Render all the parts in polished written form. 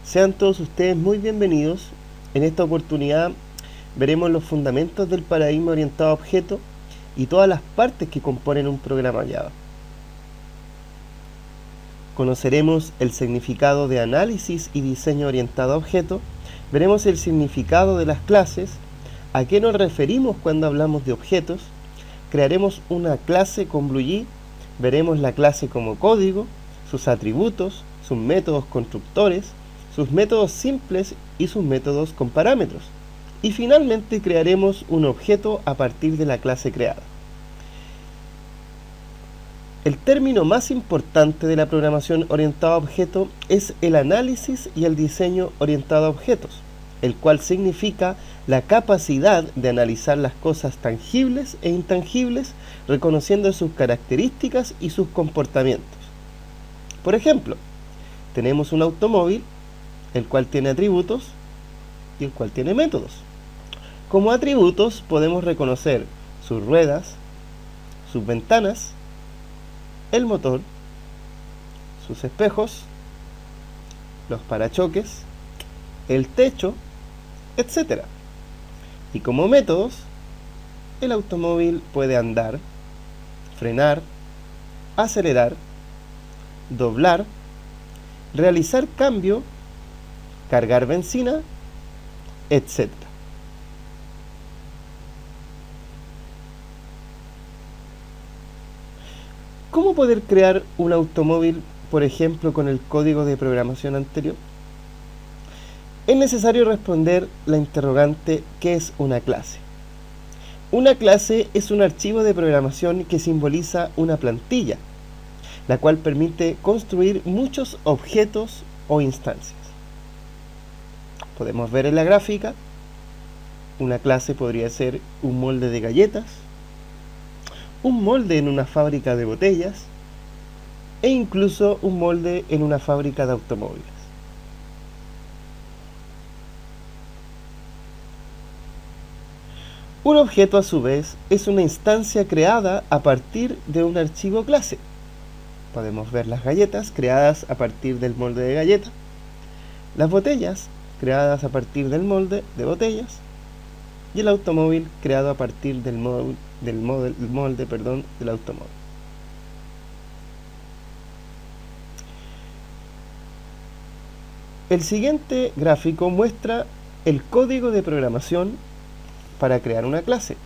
Sean todos ustedes muy bienvenidos. En esta oportunidad veremos los fundamentos del paradigma orientado a objeto y todas las partes que componen un programa Java. Conoceremos el significado de análisis y diseño orientado a objeto, veremos el significado de las clases, a qué nos referimos cuando hablamos de objetos, crearemos una clase con BlueJ, veremos la clase como código, sus atributos, sus métodos constructores, sus métodos simples y sus métodos con parámetros. Y finalmente crearemos un objeto a partir de la clase creada. El término más importante de la programación orientada a objeto es el análisis y el diseño orientado a objetos, el cual significa la capacidad de analizar las cosas tangibles e intangibles, reconociendo sus características y sus comportamientos. Por ejemplo, tenemos un automóvil, el cual tiene atributos y el cual tiene métodos. Como atributos podemos reconocer sus ruedas, sus ventanas, el motor, sus espejos, los parachoques, el techo, etc. Y como métodos, el automóvil puede andar, frenar, acelerar, doblar, realizar cambio, cargar benzina, etc. ¿Cómo poder crear un automóvil, por ejemplo, con el código de programación anterior? Es necesario responder la interrogante ¿qué es una clase? Una clase es un archivo de programación que simboliza una plantilla, la cual permite construir muchos objetos o instancias. Podemos ver en la gráfica, una clase podría ser un molde de galletas, un molde en una fábrica de botellas e incluso un molde en una fábrica de automóviles. Un objeto, a su vez, es una instancia creada a partir de un archivo clase. Podemos ver las galletas creadas a partir del molde de galleta, las botellas creadas a partir del molde de botellas y el automóvil creado a partir del molde del automóvil. El siguiente gráfico muestra el código de programación para crear una clase,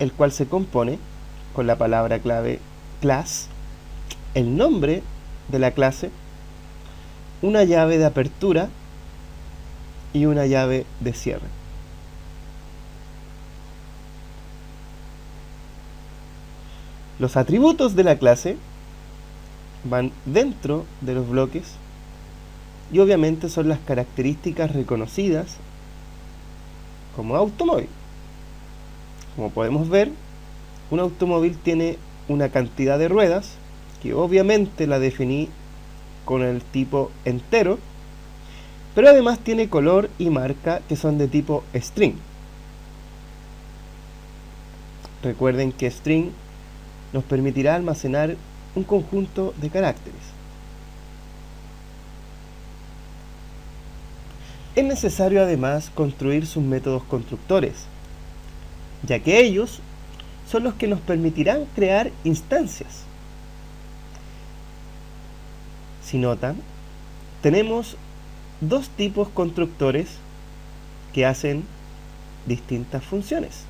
el cual se compone con la palabra clave class, el nombre de la clase, una llave de apertura y una llave de cierre. Los atributos de la clase van dentro de los bloques y obviamente son las características reconocidas como automóvil. Como podemos ver, un automóvil tiene una cantidad de ruedas que obviamente la definí con el tipo entero, pero además tiene color y marca que son de tipo string. Recuerden que string nos permitirá almacenar un conjunto de caracteres. Es necesario además construir sus métodos constructores, ya que ellos son los que nos permitirán crear instancias. Si notan, tenemos dos tipos constructores que hacen distintas funciones.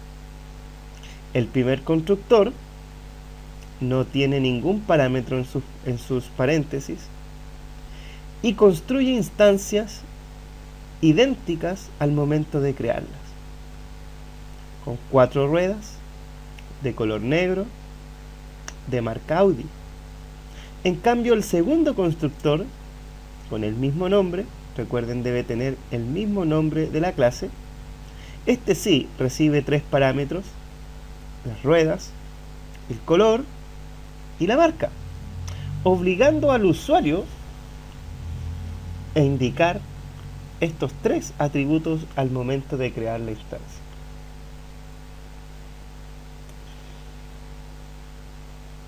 El primer constructor no tiene ningún parámetro en sus paréntesis y construye instancias idénticas al momento de crearlas, con 4 ruedas, de color negro, de marca Audi. En cambio, el segundo constructor, con el mismo nombre, recuerden debe tener el mismo nombre de la clase, este sí recibe 3 parámetros, las ruedas, el color y la marca, obligando al usuario a indicar estos 3 atributos al momento de crear la instancia.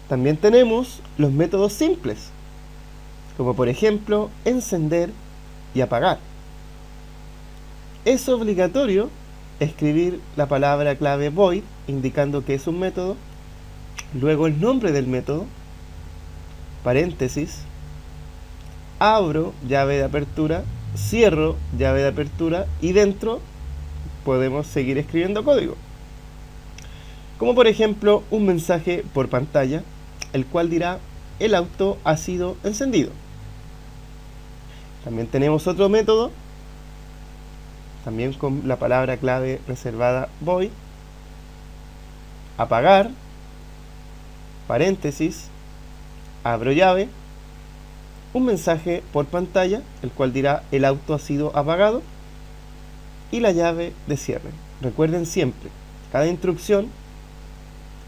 También tenemos los métodos simples, como por ejemplo encender y apagar. Es obligatorio escribir la palabra clave void, indicando que es un método, luego el nombre del método, paréntesis, abro llave de apertura, cierro llave de apertura y dentro podemos seguir escribiendo código. Como por ejemplo un mensaje por pantalla, el cual dirá el auto ha sido encendido. También tenemos otro método, también con la palabra clave reservada void, apagar, paréntesis, abro llave, un mensaje por pantalla, el cual dirá el auto ha sido apagado, y la llave de cierre. Recuerden siempre, cada instrucción,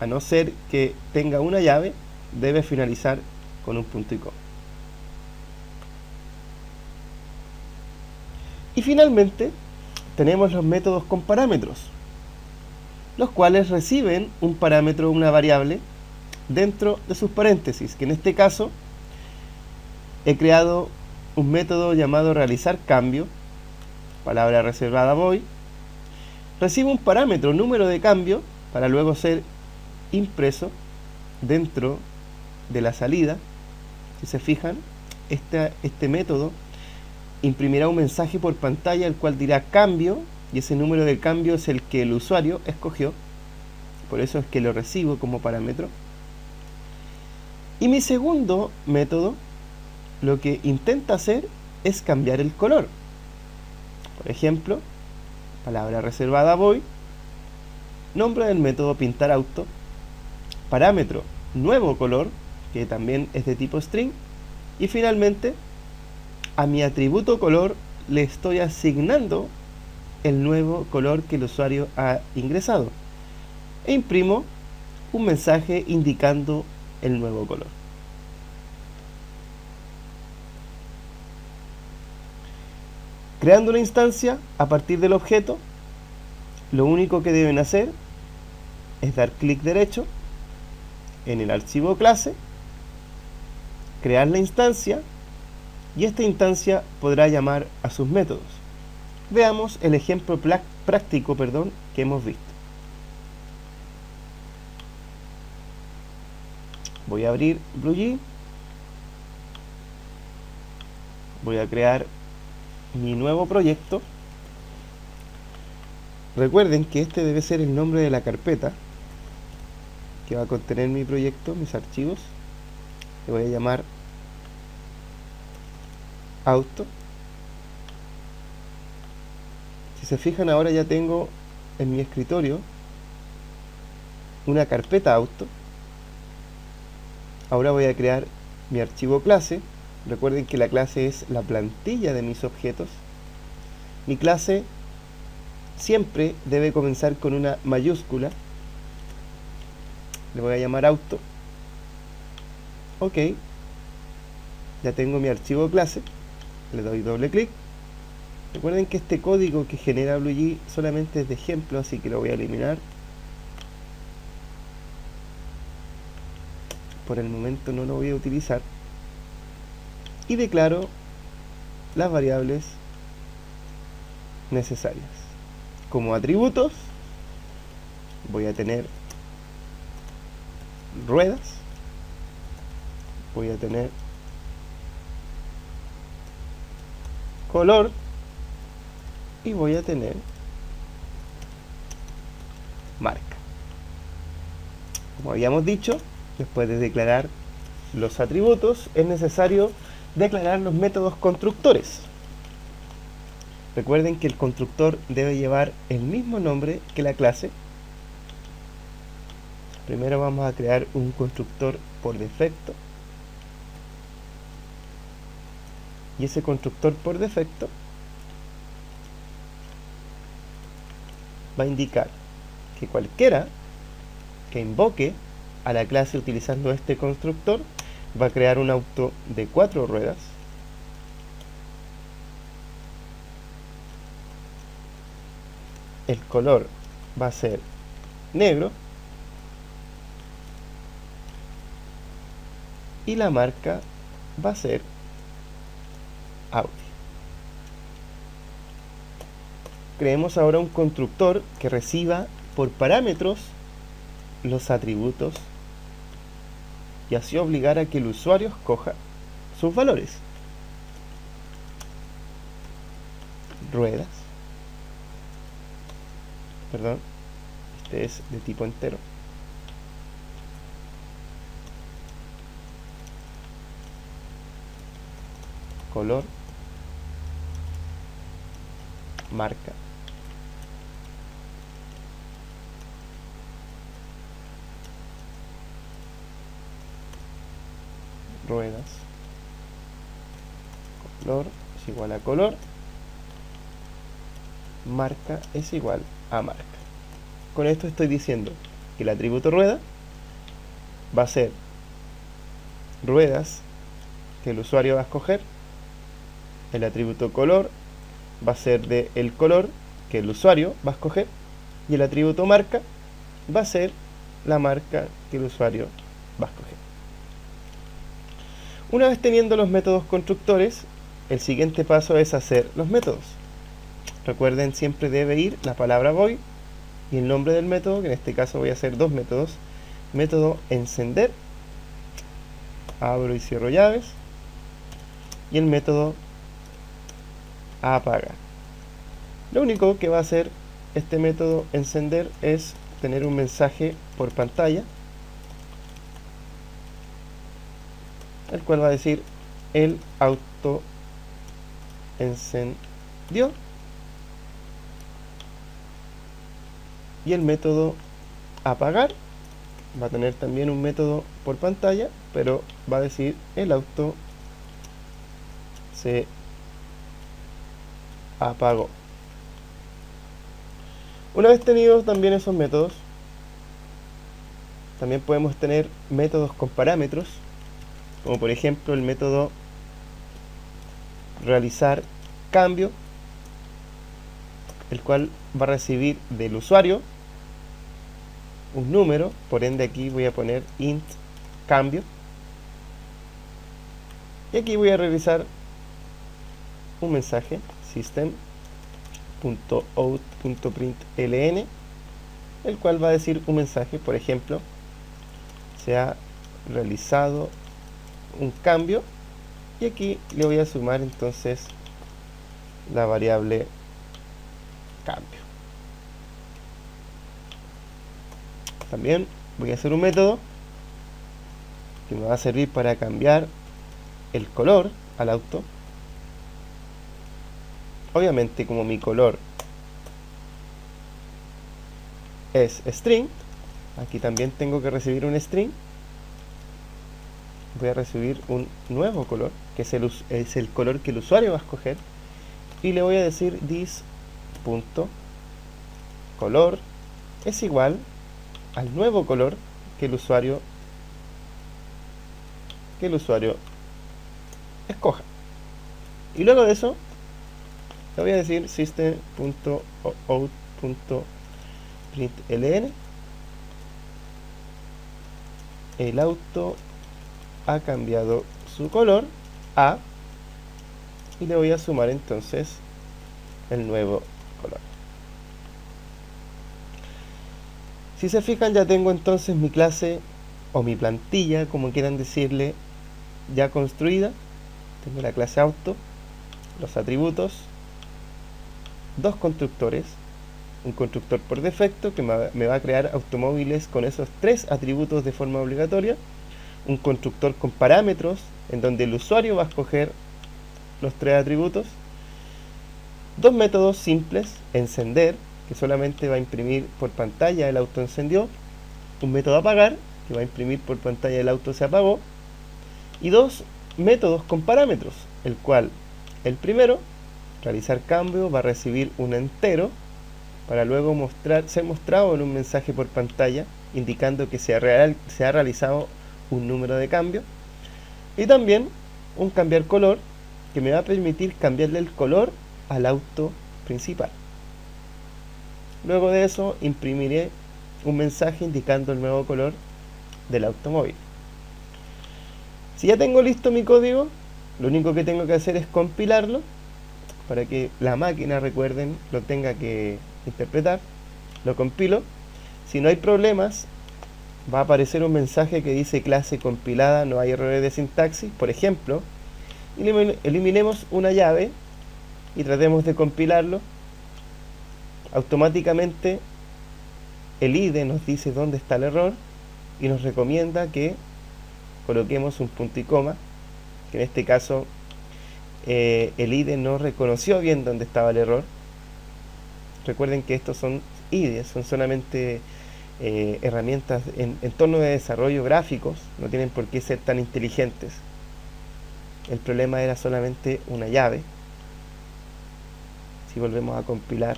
a no ser que tenga una llave, debe finalizar con un punto y coma. Y finalmente, tenemos los métodos con parámetros, los cuales reciben un parámetro o una variable dentro de sus paréntesis, que en este caso he creado un método llamado realizar cambio, palabra reservada void, recibe un parámetro número de cambio para luego ser impreso dentro de la salida. Si se fijan, este método imprimirá un mensaje por pantalla el cual dirá cambio, y ese número de cambio es el que el usuario escogió, por eso es que lo recibo como parámetro. Y mi segundo método lo que intenta hacer es cambiar el color. Por ejemplo, palabra reservada void, nombre del método pintar auto, parámetro nuevo color, que también es de tipo string, y finalmente a mi atributo color le estoy asignando el nuevo color que el usuario ha ingresado e imprimo un mensaje indicando el nuevo color. Creando una instancia a partir del objeto, lo único que deben hacer es dar clic derecho en el archivo clase, crear la instancia, y esta instancia podrá llamar a sus métodos. Veamos el ejemplo práctico que hemos visto. Voy a abrir BlueJ, voy a crear mi nuevo proyecto. Recuerden que este debe ser el nombre de la carpeta que va a contener mi proyecto, mis archivos. Le voy a llamar auto. Si se fijan, ahora ya tengo en mi escritorio una carpeta auto. Ahora voy a crear mi archivo clase. Recuerden que la clase es la plantilla de mis objetos. Mi clase siempre debe comenzar con una mayúscula. Le voy a llamar auto. Ok. Ya tengo mi archivo clase. Le doy doble clic. Recuerden que este código que genera BlueJ solamente es de ejemplo, así que lo voy a eliminar. Por el momento no lo voy a utilizar. Y declaro las variables necesarias. Como atributos voy a tener ruedas, voy a tener color y voy a tener marca. Como habíamos dicho, después de declarar los atributos, es necesario declarar los métodos constructores. Recuerden que el constructor debe llevar el mismo nombre que la clase. Primero vamos a crear un constructor por defecto. Y ese constructor por defecto va a indicar que cualquiera que invoque a la clase utilizando este constructor va a crear un auto de 4 ruedas. El color va a ser negro y la marca va a ser Audi. creemos ahora un constructor que reciba por parámetros los atributos y así obligar a que el usuario escoja sus valores. Ruedas, perdón, este es de tipo entero. Color, marca, ruedas, color es igual a color, marca es igual a marca. Con esto estoy diciendo que el atributo rueda va a ser ruedas que el usuario va a escoger, el atributo color va a ser de el color que el usuario va a escoger y el atributo marca va a ser la marca que el usuario va a escoger. Una vez teniendo los métodos constructores, el siguiente paso es hacer los métodos. Recuerden, siempre debe ir la palabra void y el nombre del método, que en este caso voy a hacer dos métodos. Método encender, abro y cierro llaves, y el método apagar. Lo único que va a hacer este método encender es tener un mensaje por pantalla, el cual va a decir el auto encendió, y el método apagar va a tener también un método por pantalla, pero va a decir el auto se apagó. Una vez tenidos también esos métodos, también podemos tener métodos con parámetros, como por ejemplo el método realizar cambio, el cual va a recibir del usuario un número, por ende aquí voy a poner int cambio, y aquí voy a realizar un mensaje system.out.println, el cual va a decir un mensaje, por ejemplo, se ha realizado un cambio, y aquí le voy a sumar entonces la variable cambio. También voy a hacer un método que me va a servir para cambiar el color al auto. Obviamente, como mi color es string, aquí también tengo que recibir un string. Voy a recibir un nuevo color, que es el color que el usuario va a escoger, y le voy a decir this.color es igual al nuevo color que el usuario escoja. Y luego de eso le voy a decir system.out.println el auto ha cambiado su color a, y le voy a sumar entonces el nuevo color. Si se fijan, ya tengo entonces mi clase o mi plantilla, como quieran decirle, ya construida. Tengo la clase auto, los atributos, dos constructores, un constructor por defecto que me va a crear automóviles con esos tres atributos de forma obligatoria, un constructor con parámetros en donde el usuario va a escoger los tres atributos, dos métodos simples, encender, que solamente va a imprimir por pantalla el auto encendió, un método apagar, que va a imprimir por pantalla el auto se apagó, y dos métodos con parámetros, el cual el primero, realizar cambio, va a recibir un entero para luego ser mostrado en un mensaje por pantalla indicando que se ha realizado un número de cambio, y también un cambiar color, que me va a permitir cambiarle el color al auto principal. Luego de eso imprimiré un mensaje indicando el nuevo color del automóvil. Si ya tengo listo mi código, lo único que tengo que hacer es compilarlo para que la máquina, recuerden, lo tenga que interpretar. Lo compilo. Si no hay problemas, va a aparecer un mensaje que dice clase compilada, no hay errores de sintaxis. Por ejemplo, eliminemos una llave y tratemos de compilarlo. Automáticamente el IDE nos dice dónde está el error y nos recomienda que coloquemos un punto y coma, que en este caso el IDE no reconoció bien dónde estaba el error. Recuerden que estos son IDE, son solamente herramientas en torno de desarrollo gráficos, no tienen por qué ser tan inteligentes. El problema era solamente una llave. Si volvemos a compilar,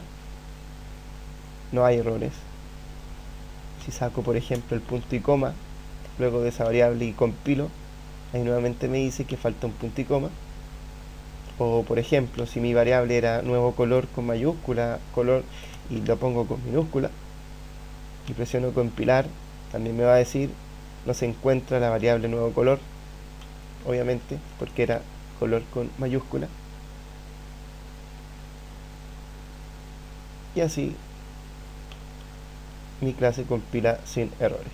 no hay errores. Si saco, por ejemplo, el punto y coma luego de esa variable y compilo, ahí nuevamente me dice que falta un punto y coma. O por ejemplo, si mi variable era nuevo color con mayúscula, color, y lo pongo con minúscula, y presiono compilar, también me va a decir no se encuentra la variable nuevo color, obviamente porque era color con mayúscula. Y así mi clase compila sin errores.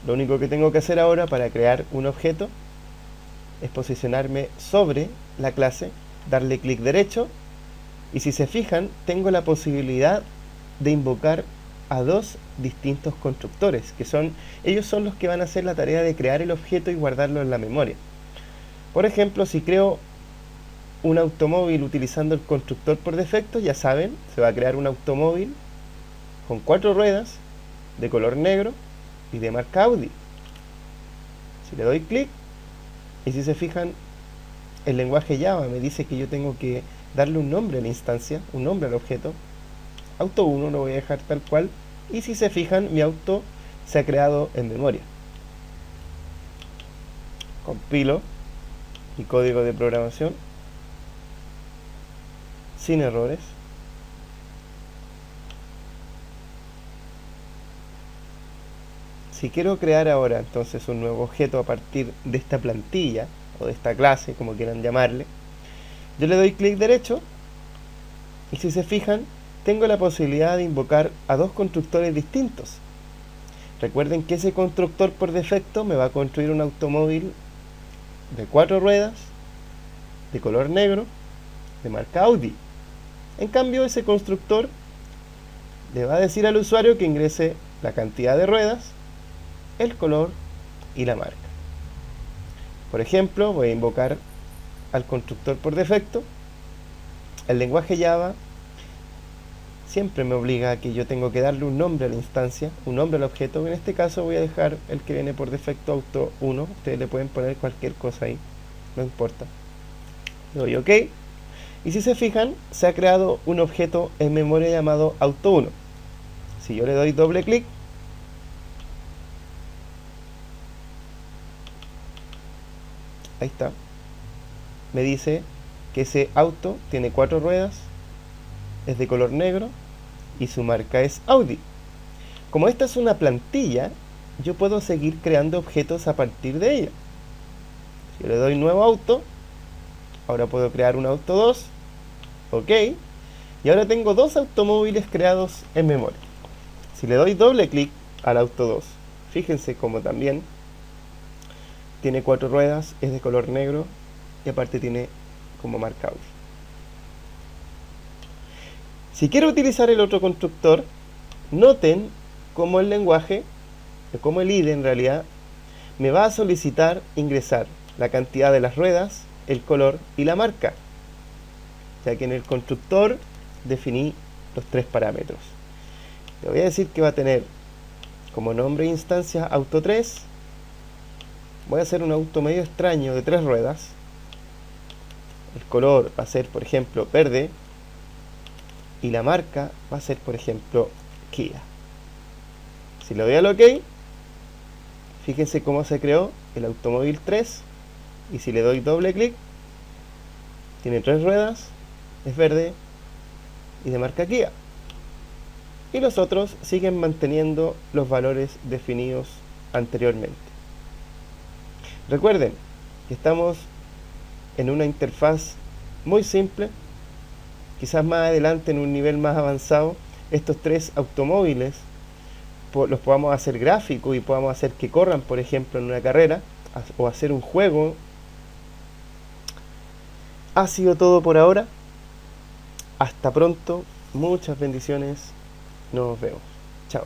Lo único que tengo que hacer ahora para crear un objeto es posicionarme sobre la clase, darle clic derecho, y si se fijan, tengo la posibilidad de invocar a dos distintos constructores, que ellos son los que van a hacer la tarea de crear el objeto y guardarlo en la memoria. Por ejemplo, si creo un automóvil utilizando el constructor por defecto, ya saben, se va a crear un automóvil con 4 ruedas, de color negro y de marca Audi. Si le doy clic, y si se fijan, el lenguaje Java me dice que yo tengo que darle un nombre a la instancia, un nombre al objeto. Auto 1 lo voy a dejar tal cual, y si se fijan, mi auto se ha creado en memoria. Compilo mi código de programación sin errores. Si quiero crear ahora entonces un nuevo objeto a partir de esta plantilla o de esta clase, como quieran llamarle, yo le doy clic derecho y si se fijan, tengo la posibilidad de invocar a dos constructores distintos. Recuerden que ese constructor por defecto me va a construir un automóvil de 4 ruedas, de color negro, de marca Audi. En cambio, ese constructor le va a decir al usuario que ingrese la cantidad de ruedas, el color y la marca. Por ejemplo, voy a invocar al constructor por defecto. El lenguaje Java siempre me obliga a que yo tengo que darle un nombre a la instancia, un nombre al objeto. En este caso voy a dejar el que viene por defecto, auto 1. Ustedes le pueden poner cualquier cosa ahí, no importa. Le doy OK. Y si se fijan, se ha creado un objeto en memoria llamado auto 1. Si yo le doy doble clic, ahí está, me dice que ese auto tiene 4 ruedas, es de color negro y su marca es Audi. Como esta es una plantilla, yo puedo seguir creando objetos a partir de ella. Si yo le doy nuevo auto, ahora puedo crear un auto 2, OK, y ahora tengo dos automóviles creados en memoria. Si le doy doble clic al auto 2, fíjense como también tiene 4 ruedas, es de color negro y aparte tiene como marca Audi. Si quiero utilizar el otro constructor, noten cómo el lenguaje, como el IDE en realidad, me va a solicitar ingresar la cantidad de las ruedas, el color y la marca, ya que en el constructor definí los 3 parámetros. Le voy a decir que va a tener como nombre de instancia auto 3. Voy a hacer un auto medio extraño de 3 ruedas. El color va a ser, por ejemplo, verde. Y la marca va a ser, por ejemplo, Kia. Si le doy al OK, fíjense cómo se creó el automóvil 3. Y si le doy doble clic, tiene 3 ruedas, es verde y de marca Kia. Y los otros siguen manteniendo los valores definidos anteriormente. Recuerden que estamos en una interfaz muy simple. Quizás más adelante, en un nivel más avanzado, estos 3 automóviles los podamos hacer gráficos y podamos hacer que corran, por ejemplo, en una carrera o hacer un juego. Ha sido todo por ahora. Hasta pronto. Muchas bendiciones. Nos vemos. Chao.